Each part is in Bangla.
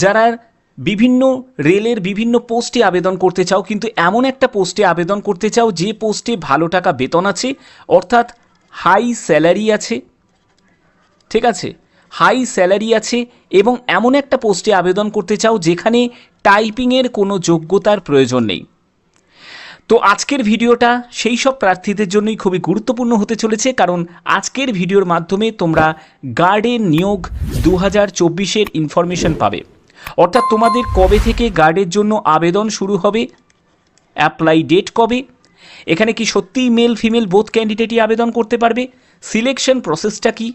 যারা বিভিন্ন রেলের বিভিন্ন পোস্টে আবেদন করতে চাও, কিন্তু এমন একটা পোস্টে আবেদন করতে চাও যে পোস্টে ভালো টাকা বেতন আছে, অর্থাৎ হাই স্যালারি আছে, ঠিক আছে, হাই স্যালারি আছে, এবং এমন একটা পোস্টে আবেদন করতে চাও যেখানে টাইপিংয়ের কোনো যোগ্যতার প্রয়োজন নেই। তো আজকের ভিডিওটা সেই সব প্রার্থীদের জন্যই খুবই গুরুত্বপূর্ণ হতে চলেছে, কারণ আজকের ভিডিওর মাধ্যমে তোমরা গার্ডের নিয়োগ 2024-এর ইনফরমেশন পাবে। অর্থাৎ তোমাদের কবে থেকে গার্ডের জন্য আবেদন শুরু হবে, অ্যাপ্লাই ডেট কবে, এখানে কি সত্যিই মেল ফিমেল বোথ ক্যান্ডিডেটই আবেদন করতে পারবে, সিলেকশন প্রসেসটা কি,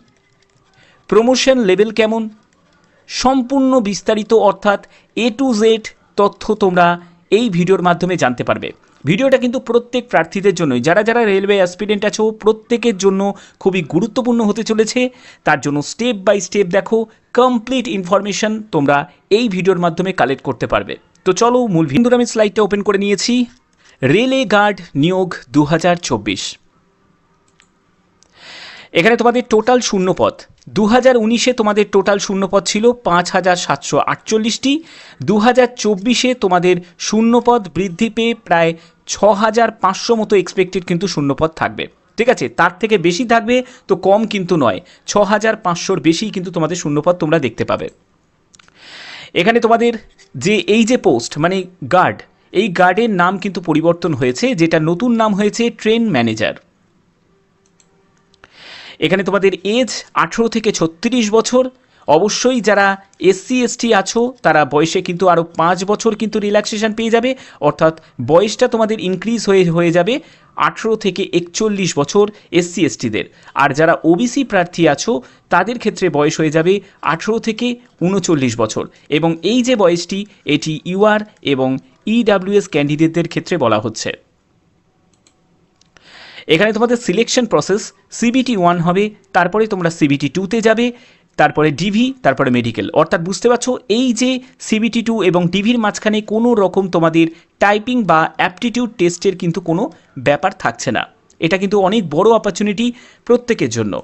প্রমোশন লেভেল কেমন, সম্পূর্ণ বিস্তারিত অর্থাৎ A to Z তথ্য তোমরা এই ভিডিওর মাধ্যমে জানতে পারবে। ভিডিওটা কিন্তু প্রত্যেক প্রার্থীদের জন্যই, যারা যারা রেলওয়ে অ্যাসপিরেন্ট আছো প্রত্যেকের জন্য খুবই গুরুত্বপূর্ণ হতে চলেছে। তার জন্য স্টেপ বাই স্টেপ দেখো, কমপ্লিট ইনফরমেশন তোমরা এই ভিডিওর মাধ্যমে কালেক্ট করতে পারবে। তো চলো মূল ভিডিওর আমি স্লাইডটা ওপেন করে নিয়েছি। রেলে গার্ড নিয়োগ 2024, এখানে তোমাদের টোটাল শূন্যপদ 2019-এ তোমাদের টোটাল শূন্যপদ ছিল 5748টি, 2024-এ তোমাদের শূন্যপদ বৃদ্ধি পেয়ে প্রায় 6500 মতো এক্সপেক্টেড কিন্তু শূন্যপদ থাকবে, ঠিক আছে, তার থেকে বেশি থাকবে তো কম কিন্তু নয়, 6500-র বেশি কিন্তু তোমাদের শূন্যপদ তোমরা দেখতে পাবে। এখানে তোমাদের যে এই যে পোস্ট মানে গার্ড, এই গার্ডের নাম কিন্তু পরিবর্তন হয়েছে, যেটা নতুন নাম হয়েছে ট্রেন ম্যানেজার। এখানে তোমাদের এজ 18 থেকে 36 বছর। অবশ্যই যারা SC ST আছো তারা বয়সে কিন্তু আরও 5 বছর কিন্তু রিল্যাক্সেশন পেয়ে যাবে, অর্থাৎ বয়সটা তোমাদের ইনক্রিজ হয়ে যাবে 18 থেকে 41 বছর SC STদের। আর যারা OBC প্রার্থী আছো তাদের ক্ষেত্রে বয়স হয়ে যাবে 18 থেকে 39 বছর, এবং এই যে বয়সটি এটি UR এবং EWS ক্যান্ডিডেটদের ক্ষেত্রে বলা হচ্ছে। এখানে তোমাদের সিলেকশন প্রসেস CBT 1 হবে, তারপরে তোমরা CBT 2-তে যাবে, তারপরে ডিভি, তারপরে মেডিকেল। অর্থাৎ বুঝতে পারছো এই যে CBT 2 এবং ডিভির মাঝখানে কোনো রকম তোমাদের টাইপিং বা অ্যাপটিটিউড টেস্টের কিন্তু কোনো ব্যাপার থাকছে না। এটা কিন্তু অনেক বড় অপরচুনিটি প্রত্যেকের জন্য।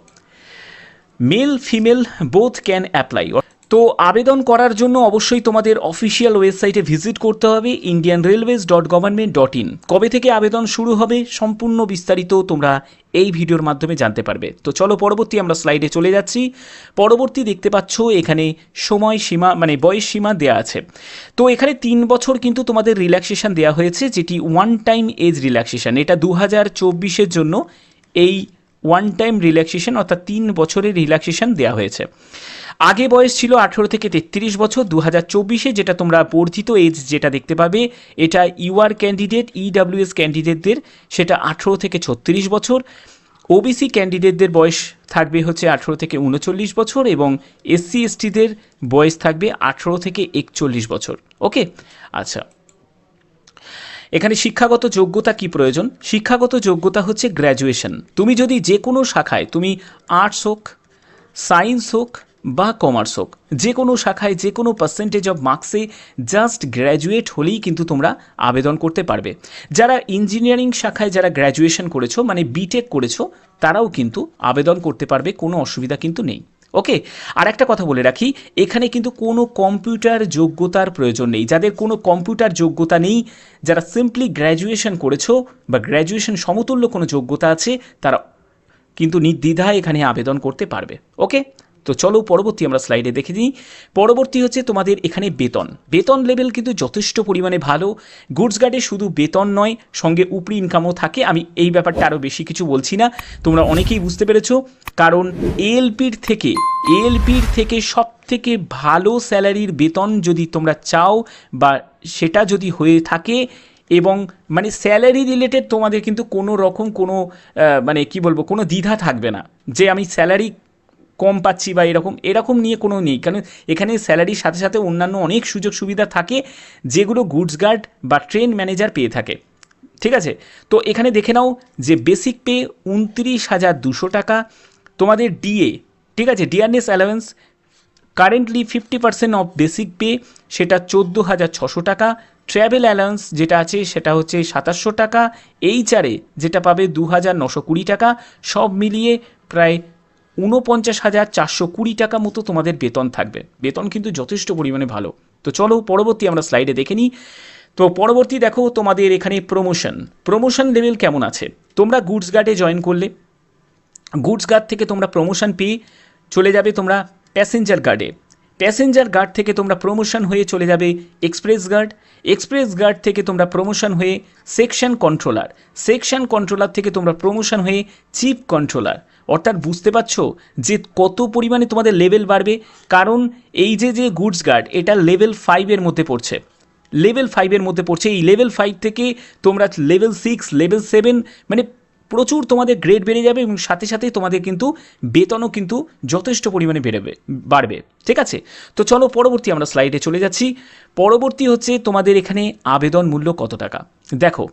Male female both can apply. তো আবেদন করার জন্য অবশ্যই তোমাদের অফিসিয়াল ওয়েবসাইটে ভিজিট করতে হবে indianrailways.government.in। কবে থেকে আবেদন শুরু হবে সম্পূর্ণ বিস্তারিত তোমরা এই ভিডিওর মাধ্যমে জানতে পারবে। তো চলো পরবর্তী আমরা স্লাইডে চলে যাচ্ছি। পরবর্তী দেখতে পাচ্ছ এখানে সময়সীমা মানে বয়স সীমা দেওয়া আছে। তো এখানে 3 বছর কিন্তু তোমাদের রিল্যাক্সেশন দেওয়া হয়েছে, যেটি ওয়ান টাইম এজ রিল্যাক্সেশন। এটা 2024-এর জন্য এই ওয়ান টাইম রিল্যাক্সেশন অর্থাৎ 3 বছরের রিল্যাক্সেশন দেওয়া হয়েছে। আগে বয়স ছিল 18 থেকে 33 বছর, 2024-এ যেটা তোমরা বর্ধিত এজ যেটা দেখতে পাবে এটা UR ক্যান্ডিডেট EWS ক্যান্ডিডেটদের সেটা 18 থেকে 36 বছর, OBC ক্যান্ডিডেটদের বয়স থাকবে হচ্ছে 18 থেকে 39 বছর, এবং SC STদের বয়স থাকবে 18 থেকে 41 বছর। ওকে, আচ্ছা, এখানে শিক্ষাগত যোগ্যতা কি প্রয়োজন? শিক্ষাগত যোগ্যতা হচ্ছে গ্র্যাজুয়েশন। তুমি যদি যে কোনো শাখায়, তুমি আর্টস হোক, সায়েন্স হোক বা কমার্স হোক, যে কোনো শাখায় যে কোনো পার্সেন্টেজ অফ মার্কসে জাস্ট গ্র্যাজুয়েট হলেই কিন্তু তোমরা আবেদন করতে পারবে। যারা ইঞ্জিনিয়ারিং শাখায় যারা গ্র্যাজুয়েশন করেছো মানে বিটেক করেছো তারাও কিন্তু আবেদন করতে পারবে, কোনো অসুবিধা কিন্তু নেই। ওকে, আর একটা কথা বলে রাখি, এখানে কিন্তু কোনো কম্পিউটার যোগ্যতার প্রয়োজন নেই। যাদের কোনো কম্পিউটার যোগ্যতা নেই, যারা সিম্পলি গ্র্যাজুয়েশন করেছো বা গ্র্যাজুয়েশন সমতুল্য কোনো যোগ্যতা আছে, তারা কিন্তু নির্দ্বিধায় এখানে আবেদন করতে পারবে। ওকে, তো চলো পরবর্তী আমরা স্লাইডে দেখে নিই। পরবর্তী হচ্ছে তোমাদের এখানে বেতন লেভেল কিন্তু যথেষ্ট পরিমাণে ভালো। গুডস গার্ডে শুধু বেতন নয়, সঙ্গে উপরি ইনকামও থাকে। আমি এই ব্যাপারটা আরও বেশি কিছু বলছি না, তোমরা অনেকেই বুঝতে পেরেছো, কারণ এএলপির থেকে সব থেকে ভালো স্যালারির বেতন যদি তোমরা চাও বা সেটা যদি হয়ে থাকে, এবং মানে স্যালারি রিলেটেড তোমাদের কিন্তু কোনো রকম কোনো মানে কি বলবো কোনো দ্বিধা থাকবে না যে আমি স্যালারি কম পাচ্ছি বা এরকম নিয়ে কোনো নেই, কারণ এখানে স্যালারির সাথে সাথে অন্যান্য অনেক সুযোগ সুবিধা থাকে যেগুলো গুডস গার্ড বা ট্রেন ম্যানেজার পেয়ে থাকে, ঠিক আছে। তো এখানে দেখে নাও যে বেসিক পে 29,200 টাকা, তোমাদের ডিএ, ঠিক আছে, dearness allowance currently 50% of basic pay সেটা 14,600 টাকা, ট্র্যাভেল অ্যালাউন্স যেটা আছে সেটা হচ্ছে 2700 টাকা, এইচআরএ যেটা পাবে 2,920 টাকা, সব মিলিয়ে প্রায় 49,420 টাকা মতো তোমাদের বেতন থাকবে। বেতন কিন্তু যথেষ্ট পরিমাণে ভালো। তো চলো পরবর্তী আমরা স্লাইডে দেখে নিই। তো পরবর্তী দেখো তোমাদের এখানে প্রমোশন লেভেল কেমন আছে। তোমরা গুডস গার্ডে জয়েন করলে, গুডস গার্ড থেকে তোমরা প্রমোশন পেয়ে চলে যাবে তোমরা প্যাসেঞ্জার গার্ডে, প্যাসেঞ্জার গার্ড থেকে তোমরা প্রমোশন হয়ে চলে যাবে এক্সপ্রেস গার্ড থেকে তোমরা প্রমোশন হয়ে সেকশন কন্ট্রোলার থেকে তোমরা প্রমোশন হয়ে চিফ কন্ট্রোলার। অর্থাৎ বুঝতে পারছো যে কত পরিমাণে তোমাদের লেভেল বাড়বে। কারণ এই যে গুডস গার্ড এটা লেভেল 5-এর মধ্যে পড়ছে, এই লেভেল 5 থেকে তোমরা লেভেল 6, লেভেল 7 মানে প্রচুর তোমাদের গ্রেড বেড়ে যাবে এবং সাথে সাথে তোমাদের কিন্তু বেতনও কিন্তু যথেষ্ট পরিমাণে বাড়বে। ঠিক আছে, তো চলো পরবর্তী আমরা স্লাইডে চলে যাচ্ছি। পরবর্তী হচ্ছে তোমাদের এখানে আবেদন মূল্য কত টাকা। দেখো,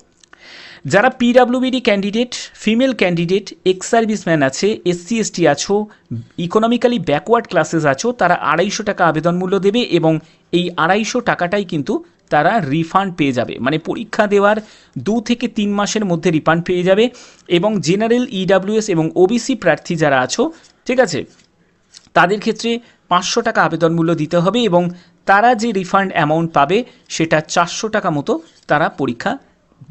যারা PWBD candidate, female candidate, ex serviceman আছে, SC ST আছো, ইকোনমিক্যালি ব্যাকওয়ার্ড ক্লাসেস আছো, তারা 250 টাকা আবেদন মূল্য দেবে এবং এই 250 টাকাটাই কিন্তু তারা রিফান্ড পেয়ে যাবে। মানে পরীক্ষা দেওয়ার 2 থেকে 3 মাসের মধ্যে রিফান্ড পেয়ে যাবে। এবং জেনারেল EWS এবং OBC প্রার্থী যারা আছো, ঠিক আছে, তাদের ক্ষেত্রে 500 টাকা আবেদন মূল্য দিতে হবে এবং তারা যে রিফান্ড অ্যামাউন্ট পাবে সেটা 400 টাকা মতো তারা পরীক্ষা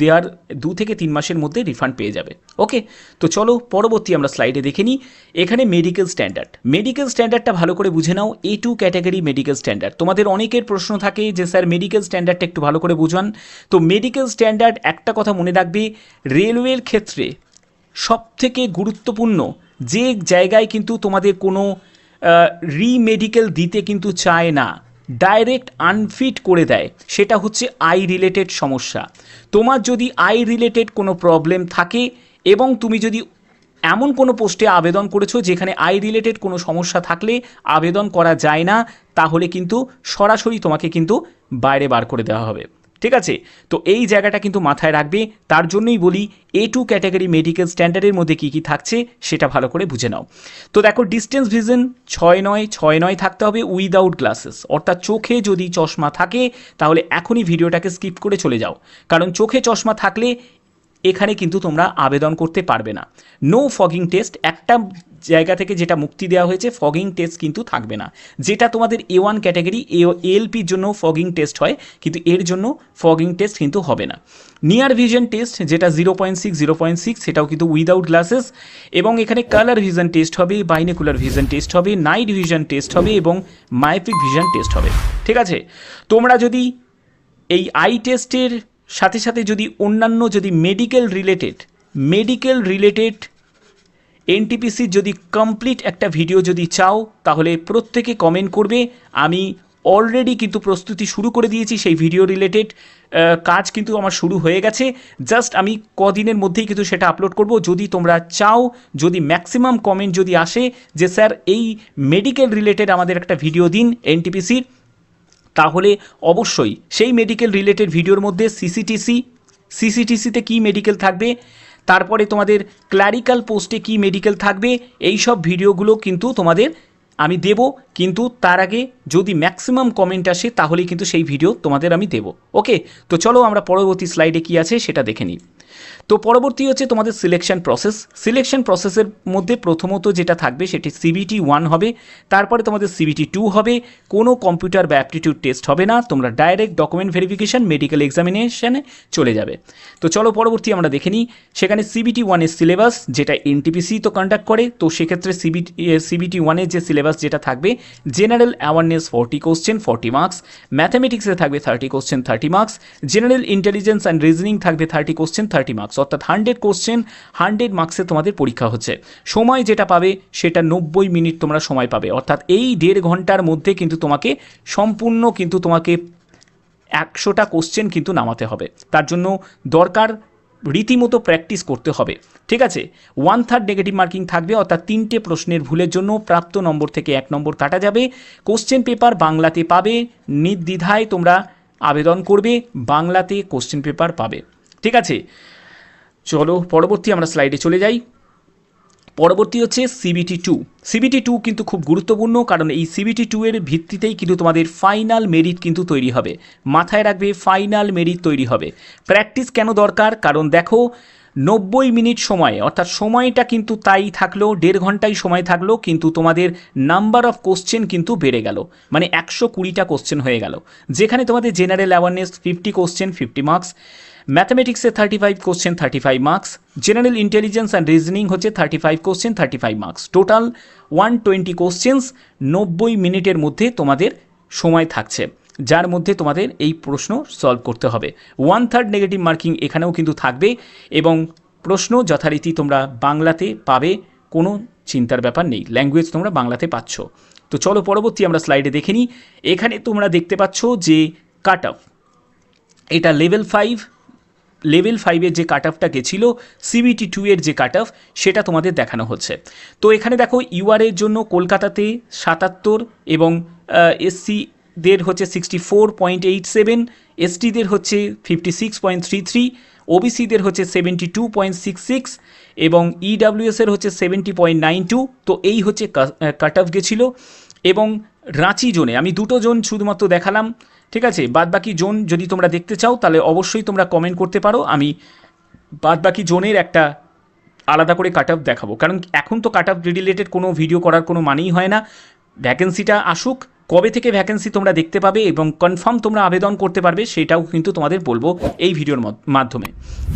দেওয়ার 2 থেকে 3 মাসের মধ্যে রিফান্ড পেয়ে যাবে। ওকে, তো চলো পরবর্তী আমরা স্লাইডে দেখে নিই। এখানে মেডিকেল স্ট্যান্ডার্ডটা ভালো করে বুঝে নাও। A2 category medical standard. তোমাদের অনেকের প্রশ্ন থাকে যে স্যার মেডিকেল স্ট্যান্ডার্ডটা একটু ভালো করে বুঝান। তো মেডিকেল স্ট্যান্ডার্ড একটা কথা মনে রাখবে, রেলওয়ের ক্ষেত্রে সবথেকে গুরুত্বপূর্ণ যে জায়গায় কিন্তু তোমাদের কোনো রিমেডিকেল দিতে কিন্তু চায় না, ডাইরেক্ট আনফিট করে দেয়, সেটা হচ্ছে আই রিলেটেড সমস্যা। তোমার যদি আই রিলেটেড কোনো প্রবলেম থাকে এবং তুমি যদি এমন কোনো পোস্টে আবেদন করেছো যেখানে আই রিলেটেড কোনো সমস্যা থাকলে আবেদন করা যায় না, তাহলে কিন্তু সরাসরি তোমাকে কিন্তু বাইরে বার করে দেওয়া হবে। ঠিক আছে, তো এই জায়গাটা কিন্তু মাথায় রাখবে। তার জন্যই বলি A2 ক্যাটাগরি মেডিকেল স্ট্যান্ডার্ডের মধ্যে কী কী থাকছে সেটা ভালো করে বুঝে নাও। তো দেখো, ডিস্টেন্স ভিশন 6-9 থাকতে হবে উইদাউট গ্লাসেস। অর্থাৎ চোখে যদি চশমা থাকে তাহলে এখনই ভিডিওটাকে স্কিপ করে চলে যাও, কারণ চোখে চশমা থাকলে এখানে কিন্তু তোমরা আবেদন করতে পারবে না। নো ফগিং টেস্ট, একটা জায়গা থেকে যেটা মুক্তি দেওয়া হয়েছে, ফগিং টেস্ট কিন্তু থাকবে না। যেটা তোমাদের A1 ক্যাটাগরি ALPর জন্য ফগিং টেস্ট হয়, কিন্তু এর জন্য ফগিং টেস্ট কিন্তু হবে না। নিয়ার ভিশন টেস্ট যেটা 0.6 সেটাও কিন্তু উইদাউট গ্লাসেস। এবং এখানে কালার ভিশন টেস্ট হবে, বাইনোকুলার ভিশন টেস্ট হবে, নাইট ভিশন টেস্ট হবে এবং মায়োপিক ভিশন টেস্ট হবে। ঠিক আছে, তোমরা যদি এই আই টেস্টের সাথে সাথে যদি অন্যান্য যদি মেডিকেল রিলেটেড এনটিপিসির যদি কমপ্লিট একটা ভিডিও যদি চাও, তাহলে প্রত্যেকে কমেন্ট করবে। আমি অলরেডি কিন্তু প্রস্তুতি শুরু করে দিয়েছি, সেই ভিডিও রিলেটেড কাজ কিন্তু আমার শুরু হয়ে গেছে। জাস্ট আমি কদিনের মধ্যেই কিন্তু সেটা আপলোড করব। যদি তোমরা চাও, যদি ম্যাক্সিমাম কমেন্ট যদি আসে যে স্যার এই মেডিকেল রিলেটেড আমাদের একটা ভিডিও দিন এনটিপিসির, তাহলে অবশ্যই সেই মেডিকেল রিলেটেড ভিডিওর মধ্যে সিসিটিসিতে কী মেডিকেল থাকবে, তারপরে তোমাদের ক্লারিক্যাল পোস্টে কী মেডিকেল থাকবে, এই সব ভিডিওগুলো কিন্তু তোমাদের আমি দেব। কিন্তু তার আগে যদি ম্যাক্সিমাম কমেন্ট আসে তাহলে কিন্তু সেই ভিডিও তোমাদের আমি দেব। ওকে, তো চলো আমরা পরবর্তী স্লাইডে কী আছে সেটা দেখে নিই। তো পরবর্তী হচ্ছে তোমাদের সিলেকশন প্রসেসের মধ্যে প্রথমত যেটা থাকবে সেটি CBT 1 হবে, তারপরে তোমাদের CBT 2 হবে। কোনো কম্পিউটার বা অ্যাপটিটিউড টেস্ট হবে না, তোমরা ডাইরেক্ট ডকুমেন্ট ভেরিফিকেশন মেডিকেল এক্সামিনেশানে চলে যাবে। তো চলো পরবর্তী আমরা দেখে নিই। সেখানে CBT 1-এর সিলেবাস যেটা NTPC তো কন্ডাক্ট করে, তো সেক্ষেত্রে CBT 1-এর যে সিলেবাস যেটা থাকবে, জেনারেল অ্যাওয়ারনেস 40 কোশ্চেন 40 মার্কস, ম্যাথামেটিক্সে থাকবে 30 question 30 marks, general intelligence and reasoning থাকবে 30 কোশ্চেন 30 মার্কস। অর্থাৎ 100 কোশ্চেন 100 মার্কসে তোমাদের পরীক্ষা হচ্ছে। সময় যেটা পাবে সেটা 90 মিনিট তোমরা সময় পাবে। অর্থাৎ এই 1.5 ঘন্টার মধ্যে কিন্তু তোমাকে সম্পূর্ণ কিন্তু তোমাকে 100টা কোশ্চেন কিন্তু নামাতে হবে। তার জন্য দরকার রীতিমতো প্র্যাকটিস করতে হবে। ঠিক আছে, 1/3 নেগেটিভ মার্কিং থাকবে, অর্থাৎ 3টে প্রশ্নের ভুলের জন্য প্রাপ্ত নম্বর থেকে 1 নম্বর কাটা যাবে। কোশ্চেন পেপার বাংলাতে পাবে, নির্দ্বিধায় তোমরা আবেদন করবে, বাংলাতে কোশ্চেন পেপার পাবে। ঠিক আছে, চলো পরবর্তী আমরা স্লাইডে চলে যাই। পরবর্তী হচ্ছে CBT 2 কিন্তু খুব গুরুত্বপূর্ণ, কারণ এই CBT 2-এর ভিত্তিতেই কিন্তু তোমাদের ফাইনাল মেরিট কিন্তু তৈরি হবে। মাথায় রাখবে, ফাইনাল মেরিট তৈরি হবে। প্র্যাকটিস কেন দরকার? কারণ দেখো, 90 মিনিট সময়, অর্থাৎ সময়টা কিন্তু তাই থাকলো, 1.5 ঘন্টাই সময় থাকলো, কিন্তু তোমাদের নাম্বার অফ কোশ্চেন কিন্তু বেড়ে গেল, মানে 120টা কোশ্চেন হয়ে গেল। যেখানে তোমাদের জেনারেল অ্যাওয়ারনেস 50 কোশ্চেন 50 মার্কস, ম্যাথামেটিক্সে 35 question 35 marks, general intelligence and reasoning হচ্ছে 35 কোশ্চেন 35 মার্কস, টোটাল 120 কোশ্চেন্স 90 মিনিটের মধ্যে তোমাদের সময় থাকছে, যার মধ্যে তোমাদের এই প্রশ্ন সলভ করতে হবে। 1/3 নেগেটিভ মার্কিং এখানেও কিন্তু থাকবে এবং প্রশ্ন যথারীতি তোমরা বাংলাতে পাবে, কোনো চিন্তার ব্যাপার নেই, ল্যাঙ্গুয়েজ তোমরা বাংলাতে পাচ্ছ। তো চলো পরবর্তী আমরা স্লাইডে দেখে নিই। এখানে তোমরা দেখতে পাচ্ছ যে কাট অফ, এটা লেভেল 5-এর যে কাট অফটা গেছিল, CBT 2 এর যে কাট অফ সেটা তোমাদের দেখানো হচ্ছে। তো এখানে দেখো ইউআরের জন্য কলকাতাতে 77 এবং SC-দের হচ্ছে 64.87, ST-দের হচ্ছে 56.33, OBC-দের হচ্ছে 72.66 এবং EWS-এর হচ্ছে 70.92। তো এই হচ্ছে কাট অফ গেছিল। এবং রাঁচি জোনে আমি 2টো জোন শুধুমাত্র দেখালাম, ঠিক আছে। বাদবাকি জোন যদি তোমরা দেখতে চাও তাহলে অবশ্যই তোমরা কমেন্ট করতে পারো, আমি বাদবাকি জোনের একটা আলাদা করে কাট অফ দেখাবো, কারণ এখন তো কাট অফ রিলেটেড কোনো ভিডিও করার কোনো মানেই হয় না। ভ্যাকেন্সিটা আসুক, কবে থেকে ভ্যাকেন্সি তোমরা দেখতে পাবে এবং কনফার্ম তোমরা আবেদন করতে পারবে সেটাও কিন্তু তোমাদের বলবো এই ভিডিওর মাধ্যমে।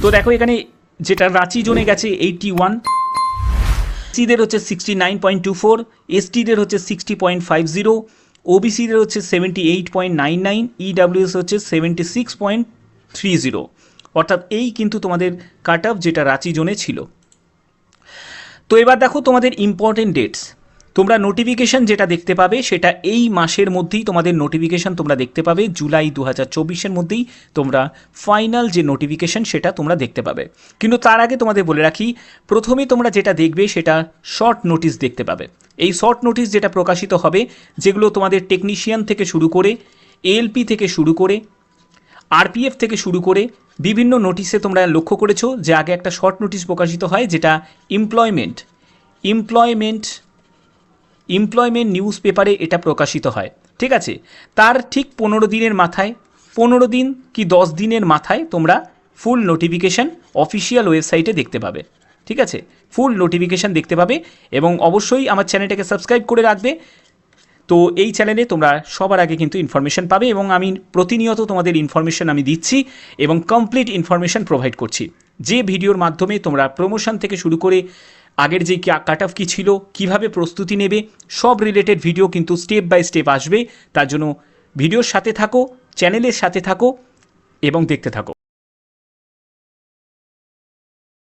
তো দেখো এখানে যেটা রাঁচি জোনে গেছে 81, SC-দের হচ্ছে 69.24, ST-দের হচ্ছে 60.50, OBC-দের হচ্ছে 78.99, EWS হচ্ছে 76.30। অর্থাৎ এই কিন্তু তোমাদের কাট অফ যেটা রাঁচি জোনে ছিল। তো এবার দেখো তোমাদের ইম্পর্টেন্ট ডেটস, তোমরা নোটিফিকেশান যেটা দেখতে পাবে সেটা এই মাসের মধ্যেই তোমাদের নোটিফিকেশান তোমরা দেখতে পাবে, জুলাই 2024-এর মধ্যেই তোমরা ফাইনাল যে নোটিফিকেশান সেটা তোমরা দেখতে পাবে। কিন্তু তার আগে তোমাদের বলে রাখি, প্রথমে তোমরা যেটা দেখবে সেটা শর্ট নোটিশ দেখতে পাবে। এই শর্ট নোটিশ যেটা প্রকাশিত হবে, যেগুলো তোমাদের টেকনিশিয়ান থেকে শুরু করে, ALP থেকে শুরু করে, RPF থেকে শুরু করে বিভিন্ন নোটিশে তোমরা লক্ষ্য করেছো যে আগে একটা শর্ট নোটিশ প্রকাশিত হয় যেটা এমপ্লয়মেন্ট নিউজ পেপারে এটা প্রকাশিত হয়, ঠিক আছে। তার ঠিক 15 দিনের মাথায়, 15 দিন কি 10 দিনের মাথায় তোমরা ফুল নোটিফিকেশান অফিসিয়াল ওয়েবসাইটে দেখতে পাবে, ঠিক আছে। ফুল নোটিফিকেশান দেখতে পাবে এবং অবশ্যই আমার চ্যানেলটাকে সাবস্ক্রাইব করে রাখবে। তো এই চ্যানেলে তোমরা সবার আগে কিন্তু ইনফরমেশান পাবে এবং আমি প্রতিনিয়ত তোমাদের ইনফরমেশান আমি দিচ্ছি এবং কমপ্লিট ইনফরমেশান প্রোভাইড করছি। যে ভিডিওর মাধ্যমে তোমরা প্রমোশন থেকে শুরু করে আগের যে কাট অফ কী ছিল, কীভাবে প্রস্তুতি নেবে, সব রিলেটেড ভিডিও কিন্তু স্টেপ বাই স্টেপ আসবে। তার জন্য ভিডিওর সাথে থাকো, চ্যানেলের সাথে থাকো এবং দেখতে থাকো।